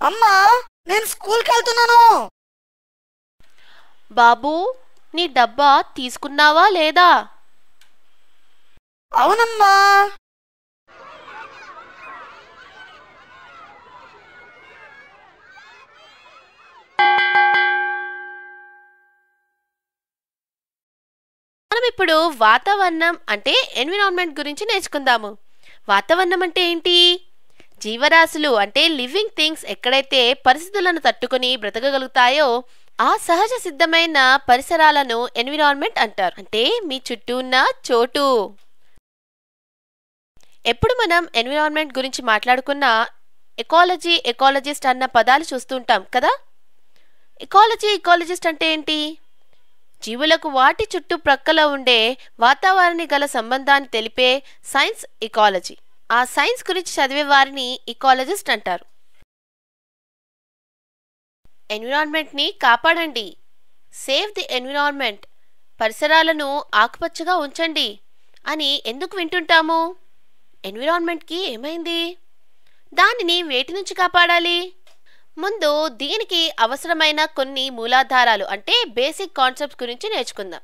అమ్మా, నేను స్కూల్కి వెళ్తున్నాను. బాబూ, నీ డబ్బా తీసుకున్నావా లేదా? అవునమ్మా. మనం ఇప్పుడు వాతావరణం అంటే ఎన్విరాన్మెంట్ గురించి నేర్చుకుందాము. వాతావరణం అంటే ఏంటి? జీవరాశులు అంటే లివింగ్ థింగ్స్ ఎక్కడైతే పరిస్థితులను తట్టుకుని బ్రతకగలుగుతాయో ఆ సహజ సిద్ధమైన పరిసరాలను ఎన్విరాన్మెంట్ అంటారు. అంటే మీ చుట్టూ ఉన్న చోటు. ఎప్పుడు మనం ఎన్విరాన్మెంట్ గురించి మాట్లాడుకున్నా ఎకాలజీ, ఎకాలజిస్ట్ అన్న పదాలు చూస్తుంటాం కదా. ఎకాలజీ, ఎకాలజిస్ట్ అంటే ఏంటి? జీవులకు వాటి చుట్టూ ప్రక్కల ఉండే వాతావరణ గల సంబంధాన్ని తెలిపే సైన్స్ ఎకాలజీ. ఆ సైన్స్ గురించి చదివే వారిని ఎకాలజిస్ట్ అంటారు. ఎన్విరాన్మెంట్ని కాపాడండి, సేవ్ ది ఎన్విరాన్మెంట్, పరిసరాలను ఆకుపచ్చగా ఉంచండి అని ఎందుకు వింటుంటాము? ఎన్విరాన్మెంట్కి ఏమైంది? దానిని వేటి నుంచి కాపాడాలి? ముందు దీనికి అవసరమైన కొన్ని మూలాధారాలు అంటే బేసిక్ కాన్సెప్ట్స్ గురించి నేర్చుకుందాం.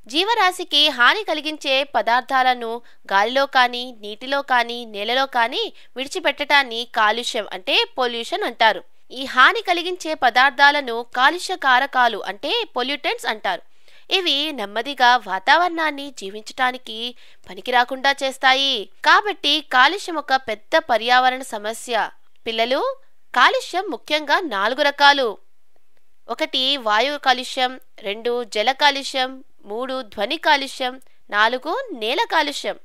జీవరాశికి హాని కలిగించే పదార్థాలను గాలిలో కానీ, నీటిలో కానీ, నేలలో కానీ విడిచిపెట్టడాన్ని కాలుష్యం అంటే పొల్యూషన్ అంటారు. ఈ హాని కలిగించే పదార్థాలను కాలుష్య కారకాలు అంటే పొల్యూటెంట్స్ అంటారు. ఇవి నెమ్మదిగా వాతావరణాన్ని జీవించటానికి పనికిరాకుండా చేస్తాయి. కాబట్టి కాలుష్యం ఒక పెద్ద పర్యావరణ సమస్య. పిల్లలు, కాలుష్యం ముఖ్యంగా 4 రకాలు. 1 వాయు కాలుష్యం, 2 జల కాలుష్యం, 3 ధ్వని కాలుష్యం, 4 నేల కాలుష్యం.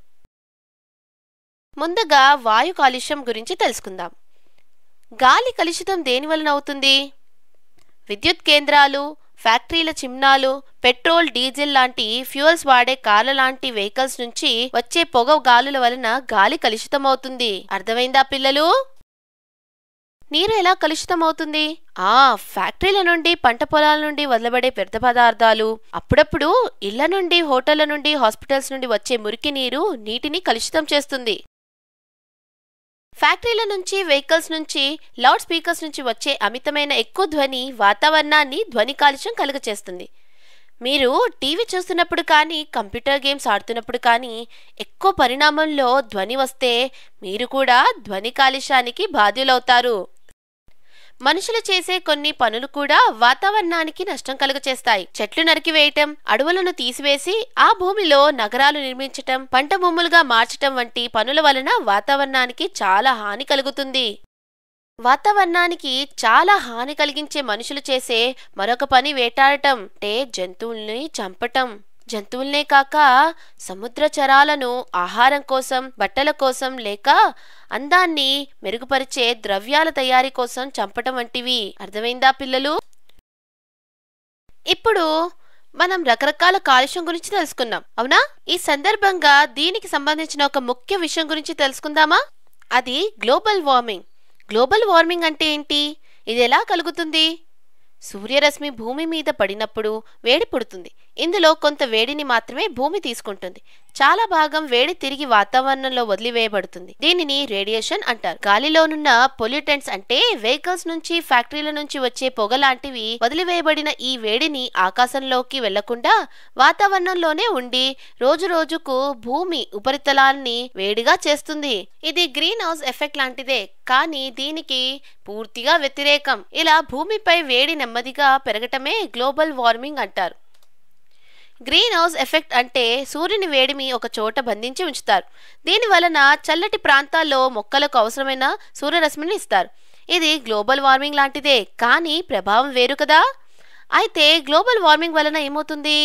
ముందుగా వాయు కాలుష్యం గురించి తెలుసుకుందాం. గాలి కలుషితం దేని వలన అవుతుంది? విద్యుత్ కేంద్రాలు, ఫ్యాక్టరీల చిమ్నాలు, పెట్రోల్, డీజిల్ లాంటి ఫ్యూయల్స్ వాడే కార్ల లాంటి వెహికల్స్ నుంచి వచ్చే పొగ గాలుల వలన గాలి కలుషితమవుతుంది. అర్థమైందా పిల్లలు? నీరు ఎలా కలుషితమవుతుంది? ఫ్యాక్టరీల నుండి, పంట పొలాల నుండి వదలబడే వ్యర్థ పదార్థాలు, అప్పుడప్పుడు ఇళ్ల నుండి, హోటళ్ల నుండి, హాస్పిటల్స్ నుండి వచ్చే మురికి నీరు నీటిని కలుషితం చేస్తుంది. ఫ్యాక్టరీల నుంచి, వెహికల్స్ నుంచి, లౌడ్ స్పీకర్స్ నుంచి వచ్చే అమితమైన ఎక్కువ ధ్వని వాతావరణాన్ని ధ్వని కాలుష్యం కలుగచేస్తుంది. మీరు టీవీ చూస్తున్నప్పుడు కానీ, కంప్యూటర్ గేమ్స్ ఆడుతున్నప్పుడు కానీ ఎక్కువ పరిణామంలో ధ్వని వస్తే మీరు కూడా ధ్వని కాలుష్యానికి బాధ్యులవుతారు. మనుషులు చేసే కొన్ని పనులు కూడా వాతావరణానికి నష్టం కలుగచేస్తాయి. చెట్లు నరికివేయటం, అడవులను తీసివేసి ఆ భూమిలో నగరాలు నిర్మించటం, పంట భూములుగా మార్చటం వంటి పనుల వలన వాతావరణానికి చాలా హాని కలుగుతుంది. వాతావరణానికి చాలా హాని కలిగించే మనుషులు చేసే మరొక పని వేటాడటం అంటే జంతువుల్ని చంపటం. జంతువులనే కాక సముద్ర చరాలను ఆహారం కోసం, బట్టల కోసం లేక అందాన్ని మెరుగుపరిచే ద్రవ్యాల తయారీ కోసం చంపటం వంటివి. అర్థమైందా పిల్లలు? ఇప్పుడు మనం రకరకాల కాలుష్యం గురించి తెలుసుకున్నాం, అవునా? ఈ సందర్భంగా దీనికి సంబంధించిన ఒక ముఖ్య విషయం గురించి తెలుసుకుందామా? అది గ్లోబల్ వార్మింగ్. గ్లోబల్ వార్మింగ్ అంటే ఏంటి? ఇది ఎలా కలుగుతుంది? సూర్యరశ్మి భూమి మీద పడినప్పుడు వేడి పుడుతుంది. ఇందులో కొంత వేడిని మాత్రమే భూమి తీసుకుంటుంది. చాలా భాగం వేడి తిరిగి వాతావరణంలో వదిలివేయబడుతుంది. దీనిని రేడియేషన్ అంటారు. గాలిలోనున్న పొల్యూటెంట్స్ అంటే వెహికల్స్ నుంచి, ఫ్యాక్టరీల నుంచి వచ్చే పొగ లాంటివి వదిలివేయబడిన ఈ వేడిని ఆకాశంలోకి వెళ్లకుండా వాతావరణంలోనే ఉండి రోజు రోజుకు భూమి ఉపరితలాన్ని వేడిగా చేస్తుంది. ఇది గ్రీన్ హౌస్ ఎఫెక్ట్ లాంటిదే, కానీ దీనికి పూర్తిగా వ్యతిరేకం. ఇలా భూమిపై వేడి నెమ్మదిగా పెరగటమే గ్లోబల్ వార్మింగ్ అంటారు. గ్రీన్ హౌస్ ఎఫెక్ట్ అంటే సూర్యుని వేడిమి ఒక చోట బంధించి ఉంచుతారు. దీని వలన చల్లటి ప్రాంతాల్లో మొక్కలకు అవసరమైన సూర్యరశ్మిని ఇస్తారు. ఇది గ్లోబల్ వార్మింగ్ లాంటిదే, కానీ ప్రభావం వేరు కదా. అయితే గ్లోబల్ వార్మింగ్ వలన ఏమవుతుంది?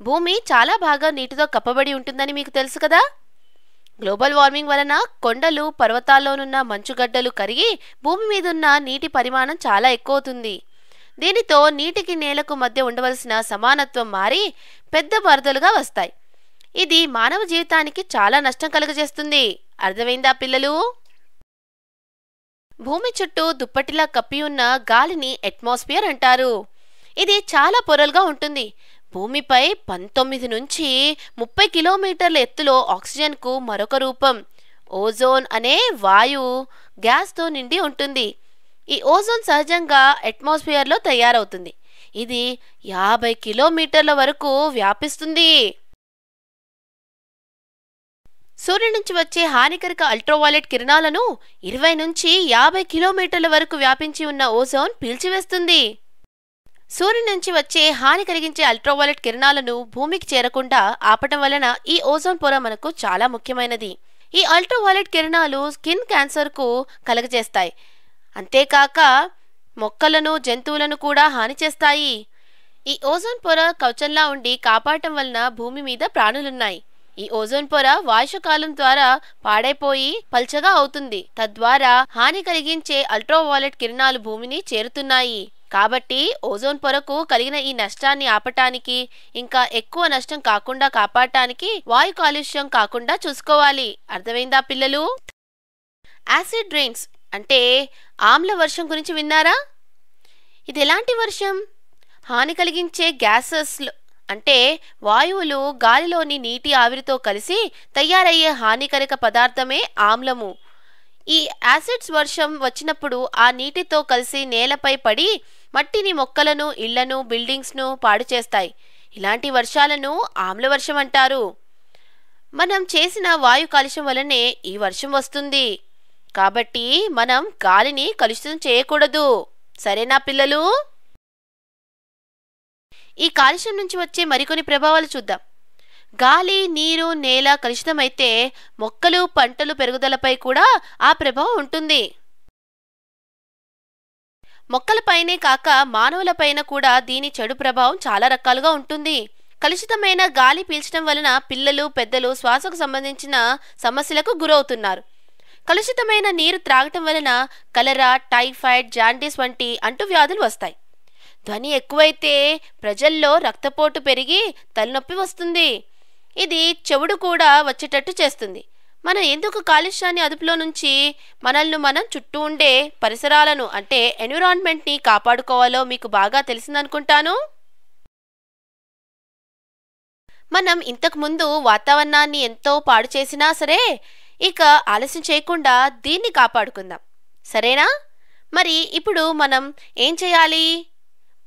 భూమి చాలా బాగా నీటితో కప్పబడి ఉంటుందని మీకు తెలుసు కదా. గ్లోబల్ వార్మింగ్ వలన కొండలు, పర్వతాల్లోనున్న మంచుగడ్డలు కరిగి భూమి మీదున్న నీటి పరిమాణం చాలా ఎక్కువ అవుతుంది. దీనితో నీటికి నేలకు మధ్య ఉండవలసిన సమానత్వం మారి పెద్ద వరదలుగా వస్తాయి. ఇది మానవ జీవితానికి చాలా నష్టం కలుగజేస్తుంది. అర్థమైందా పిల్లలు? భూమి చుట్టూ దుప్పటిలా కప్పి ఉన్న గాలిని అట్మాస్ఫియర్ అంటారు. ఇది చాలా పొరలుగా ఉంటుంది. భూమిపై 19 నుంచి 30 కిలోమీటర్ల ఎత్తులో ఆక్సిజన్కు మరొక రూపం ఓజోన్ అనే వాయువు గ్యాస్తో నిండి ఉంటుంది. ఈ ఓజోన్ సహజంగా అట్మాస్ఫియర్లో తయారవుతుంది. ఇది 50 కిలోమీటర్ల వరకు వ్యాపిస్తుంది. సూర్యుడి నుంచి వచ్చే హానికరక అల్ట్రావైలెట్ కిరణాలను 20 నుంచి 50 కిలోమీటర్ల వరకు వ్యాపించి ఉన్న ఓజోన్ పీల్చివేస్తుంది. సూర్యుడి నుంచి వచ్చే హాని కలిగించే అల్ట్రావైలెట్ కిరణాలను భూమికి చేరకుండా ఆపటం వలన ఈ ఓజోన్ పొర మనకు చాలా ముఖ్యమైనది. ఈ అల్ట్రావైలెట్ కిరణాలు స్కిన్ క్యాన్సర్కు కలుగజేస్తాయి. అంతేకాక మొక్కలను, జంతువులను కూడా హాని చేస్తాయి. ఈ ఓజోన్ పొర కవచంలా ఉండి కాపాడటం వలన భూమి మీద ప్రాణులున్నాయి. ఈ ఓజోన్ పొర వాయుకాలం ద్వారా పాడైపోయి పల్చగా అవుతుంది. తద్వారా హాని కలిగించే అల్ట్రావైలెట్ కిరణాలు భూమిని చేరుతున్నాయి. కాబట్టి ఓజోన్ పొరకు కలిగిన ఈ నష్టాన్ని ఆపటానికి, ఇంకా ఎక్కువ నష్టం కాకుండా కాపాడటానికి వాయు కాలుష్యం కాకుండా చూసుకోవాలి. అర్థమైందా పిల్లలు? యాసిడ్ రెయిన్స్ అంటే ఆమ్ల వర్షం గురించి విన్నారా? ఇది ఎలాంటి వర్షం? హాని కలిగించే గ్యాసెస్ అంటే వాయువులు గాలిలోని నీటి ఆవిరితో కలిసి తయారయ్యే హానికరక పదార్థమే ఆమ్లము. ఈ యాసిడ్స్ వర్షం వచ్చినప్పుడు ఆ నీటితో కలిసి నేలపై పడి మట్టిని, మొక్కలను, ఇళ్లను, బిల్డింగ్స్ను పాడు చేస్తాయి. ఇలాంటి వర్షాలను ఆమ్లవర్షం అంటారు. మనం చేసిన వాయు కాలుష్యం వలనే ఈ వర్షం వస్తుంది. కాబట్టి మనం గాలిని కలుషితం చేయకూడదు. సరేనా పిల్లలు? ఈ కాలుష్యం నుంచి వచ్చే మరికొన్ని ప్రభావాలు చూద్దాం. గాలి, నీరు, నేల కలుషితమైతే మొక్కలు, పంటలు పెరుగుదలపై కూడా ఆ ప్రభావం ఉంటుంది. మొక్కలపైనే కాక మానవులపైన కూడా దీని చెడు ప్రభావం చాలా రకాలుగా ఉంటుంది. కలుషితమైన గాలి పీల్చడం వలన పిల్లలు, పెద్దలు శ్వాసకు సంబంధించిన సమస్యలకు గురవుతున్నారు. కలుషితమైన నీరు త్రాగటం వలన కలరా, టైఫాయిడ్, జాండీస్ వంటి అంటువ్యాధులు వస్తాయి. ధ్వని ఎక్కువైతే ప్రజల్లో రక్తపోటు పెరిగి తలనొప్పి వస్తుంది. ఇది చెవుడు కూడా వచ్చేటట్టు చేస్తుంది. మనం ఎందుకు కాలుష్యాన్ని అదుపులో నుంచి మనల్ని మనం చుట్టూ ఉండే పరిసరాలను అంటే ఎన్విరాన్మెంట్ని కాపాడుకోవాలో మీకు బాగా తెలిసిందనుకుంటాను. మనం ఇంతకుముందు వాతావరణాన్ని ఎంతో పాడు చేసినా సరే ఇక ఆలస్యం చేయకుండా దీన్ని కాపాడుకుందాం. సరేనా? మరి ఇప్పుడు మనం ఏం చేయాలి?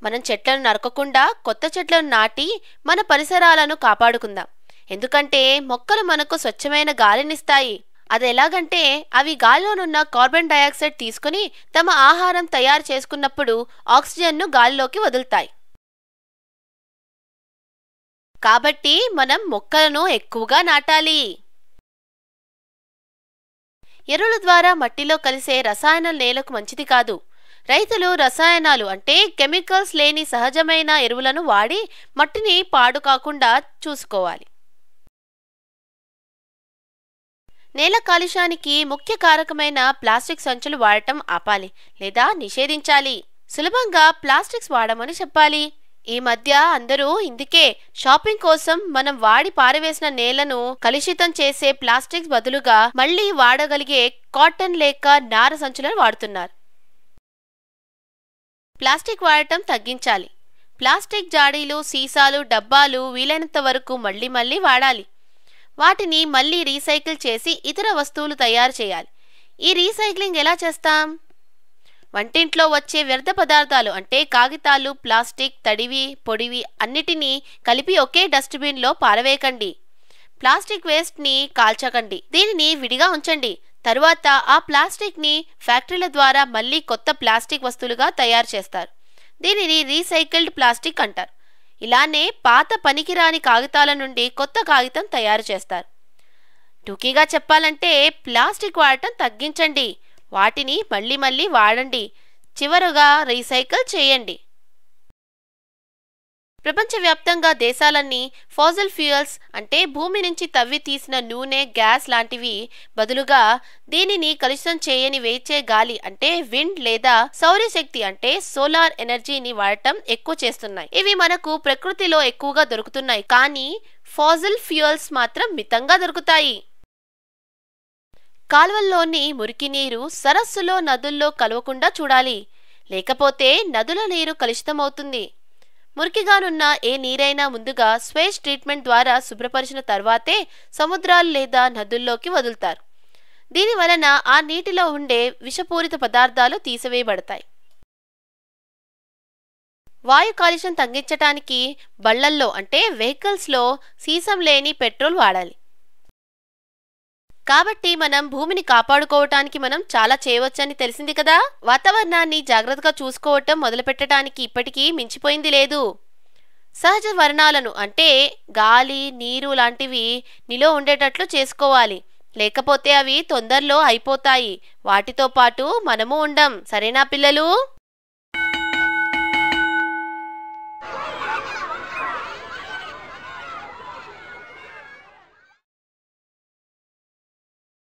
మనం చెట్లను నరకకుండా కొత్త చెట్లను నాటి మన పరిసరాలను కాపాడుకుందాం. ఎందుకంటే మొక్కలు మనకు స్వచ్ఛమైన గాలినిస్తాయి. అది ఎలాగంటే అవి గాలిలోనున్న కార్బన్ డయాక్సైడ్ తీసుకుని తమ ఆహారం తయారు చేసుకున్నప్పుడు ఆక్సిజన్ను గాలిలోకి వదులుతాయి. కాబట్టి మనం మొక్కలను ఎక్కువగా నాటాలి. ఎరువుల ద్వారా మట్టిలో కలిసే రసాయనాలు నేలకు మంచిది కాదు. రైతులు రసాయనాలు అంటే కెమికల్స్ లేని సహజమైన ఎరువులను వాడి మట్టిని పాడు కాకుండా చూసుకోవాలి. నేల కాలుష్యానికి ముఖ్య కారకమైన ప్లాస్టిక్ సంచులు వాడటం ఆపాలి లేదా నిషేధించాలి. సులభంగా ప్లాస్టిక్స్ వాడమని చెప్పాలి. ఈ మధ్య అందరూ ఇందుకే షాపింగ్ కోసం మనం వాడి పారవేసిన నేలను కలుషితం చేసే ప్లాస్టిక్స్ బదులుగా మళ్లీ వాడగలిగే కాటన్ లేక నార సంచులను వాడుతున్నారు. ప్లాస్టిక్ వాడటం తగ్గించాలి. ప్లాస్టిక్ జాడీలు, సీసాలు, డబ్బాలు వీలైనంత వరకు మళ్లీ వాడాలి. వాటిని మళ్లీ రీసైకిల్ చేసి ఇతర వస్తువులు తయారు చేయాలి. ఈ రీసైక్లింగ్ ఎలా చేస్తాం? వంటింట్లో వచ్చే వ్యర్థ పదార్థాలు అంటే కాగితాలు, ప్లాస్టిక్, తడివి, పొడివి అన్నిటినీ కలిపి ఒకే డస్ట్బిన్లో పారవేయకండి. ప్లాస్టిక్ వేస్ట్ని కాల్చకండి. దీనిని విడిగా ఉంచండి. తరువాత ఆ ప్లాస్టిక్ని ఫ్యాక్టరీల ద్వారా మళ్లీ కొత్త ప్లాస్టిక్ వస్తువులుగా తయారు చేస్తారు. దీనిని రీసైకిల్డ్ ప్లాస్టిక్ అంటారు. ఇలానే పాత పనికిరాని కాగితాల నుండి కొత్త కాగితం తయారు చేస్తారు. టూకీగా చెప్పాలంటే ప్లాస్టిక్ వాడటం తగ్గించండి. వాటిని మళ్లీ వాడండి. చివరగా రీసైకిల్ చేయండి. ప్రపంచవ్యాప్తంగా దేశాలన్నీ ఫాసిల్ ఫ్యూయల్స్ అంటే భూమి నుంచి తవ్వి తీసిన నూనె, గ్యాస్ లాంటివి బదులుగా దీనిని కలుషితం చేయని వేచే గాలి అంటే విండ్ లేదా సౌరశక్తి అంటే సోలార్ ఎనర్జీని వాడటం ఎక్కువ చేస్తున్నాయి. ఇవి మనకు ప్రకృతిలో ఎక్కువగా దొరుకుతున్నాయి. కానీ ఫాసిల్ ఫ్యూయల్స్ మాత్రం మితంగా దొరుకుతాయి. కాలువల్లోని మురికి నీరు సరస్సులో, నదుల్లో కలవకుండా చూడాలి. లేకపోతే నదుల నీరు కలుషితమవుతుంది. మురికిగానున్న ఏ నీరైనా ముందుగా స్వేజ్ ట్రీట్మెంట్ ద్వారా శుభ్రపరిచిన తర్వాతే సముద్రాలు లేదా నదుల్లోకి వదులుతారు. దీని వలన ఆ నీటిలో ఉండే విషపూరిత పదార్థాలు తీసివేయబడతాయి. వాయు కాలుష్యం తగ్గించటానికి బళ్లల్లో అంటే వెహికల్స్లో సీసం లేని పెట్రోల్ వాడాలి. కాబట్టి మనం భూమిని కాపాడుకోవటానికి మనం చాలా చేయవచ్చని తెలిసింది కదా. వాతావరణాన్ని జాగ్రత్తగా చూసుకోవటం మొదలుపెట్టడానికి ఇప్పటికీ మించిపోయింది లేదు. సహజ వనరులను అంటే గాలి, నీరు లాంటివి నిలో ఉండేటట్లు చేసుకోవాలి. లేకపోతే అవి తొందరలో అయిపోతాయి. వాటితో పాటు మనము ఉండం. సరేనా పిల్లలు?